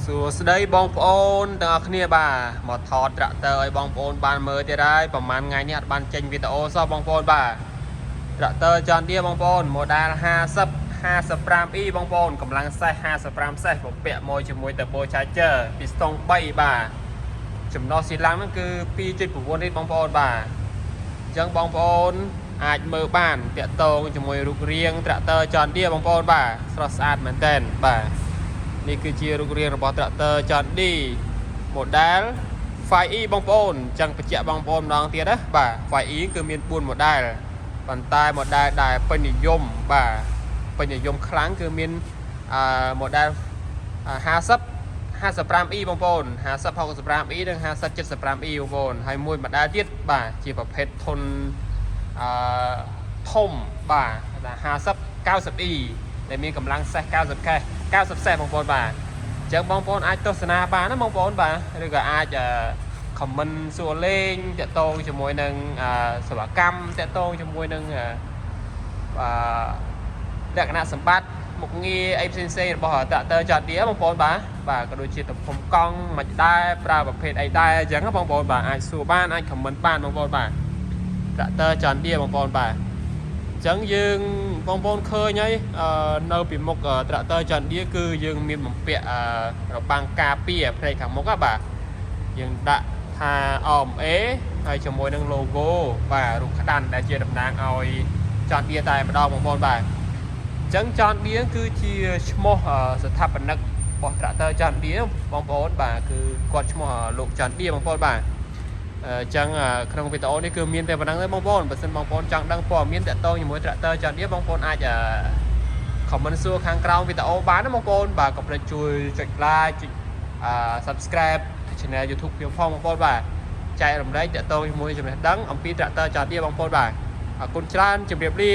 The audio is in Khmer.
សួស្តីបងប្អូនទាំងអស់គ្នាបាទមកថតត្រាក់ទ័រឲ្យបងប្អូនបានមើលទៀតហើយប្រហែលថ្ងៃនេះអត់បានចេញវីដេអូសោះបងប្អូនបាទត្រាក់ទ័រចន្ទឌៀបងប្អូន model 55E បងប្អូនកម្លាំងសេះ55សេះពពាក់មកជាមួយ turbo charger ពីស្ទង់3បាទចំណុះស៊ីឡាំងហ្នឹងគឺ 2.9 លីត្របងប្អូនបាទអញ្ចឹងបងប្អូនអាចមើលបានតាក់ទងជាមួយរូបរាងត្រាក់ទ័រចន្ទឌៀបងប្អូនបាទស្រស់ស្អាតមែនទែនបាទនេះគឺជារូបរាងរបស់ត្រាក់ទ័រចន្ទឌី model 5E បងប្អូនអញ្ចឹងបញ្ជាក់បងប្អូនម្ដងទៀតណាបាទ 5E គឺមាន4 model ប៉ុន្តែ model ដែលពេញនិយមបាទពេញនិយមខ្លាំងគឺមានmodel 55E បងប្អូន 5065E និង 5075E បងប្អូនហើយមួយ model ទៀតបាទជាប្រភេទធុនធំបាទថា 5090E ដែលមានកម្លាំងសេះ90សេះបងប្អូនបាទអញ្ចឹងបងប្អូនអាចទស្សនាបានណាបងប្អូនបាទឬក៏អាចcomment សួរលេងតាក់ទងជាមួយនឹងសេវាកម្មតាក់ទងជាមួយនឹងលក្ខណៈសម្បត្តិមុខងារអីផ្សេងៗរបស់ត្រាក់ទ័រចន្ទឌីបងប្អូនបាទក៏ដូចជាទំហំកង់មិនដែរប្រើប្រភេទអីដែរអញ្ចឹងបងប្អូនបាទអាចសួរបានអាច comment បានបងប្អូនបាទត្រាក់ទ័រចន្ទឌីបងប្អូនបាទអញ្ចឹងយើងបងប្អូនឃើញហើយនៅពីមុខត្រាក់ទ័រចន្ទឌីគឺយើងមានបំពាក់របាំងការពារផ្នែកខាងមុខបាទយើងដាក់ថា OMA ហើយជាមួយនឹង logo បាទរូបក្តាន់ដែលជាតំណាងឲ្យចន្ទឌីតែម្ដងបងប្អូនបាទអញ្ចឹងចន្ទឌីគឺជាឈ្មោះស្ថាបនិករបស់ត្រាក់ទ័រចន្ទឌីបងប្អូនបាទគឺគាត់ឈ្មោះលោកចន្ទឌីបងប្អូនបាទអញ្ចឹងក្នុងវីដេអូនេះគឺមានតែប៉ុណ្្នឹងទេបងប្អូនបើសិនបងប្អូនចង់ដឹងព័ត៌មានតាក់ទងជាមួយត្រាក់ទ័រចន្ទឌីបងប្អូនអាច comment សួរខាងក្រោមវីដេអូបានណាបងប្អូនបាទកុំភ្លេចជួយចុច like ចុចsubscribe channel YouTube ខ្ញុំផងបងប្អូនបាទចែករំលែកតាក់ទងជាមួយចំណេះដឹងអំពីត្រាក់ទ័រចន្ទឌីបងប្អូនបាទអរគុណច្រើនជម្រាបលា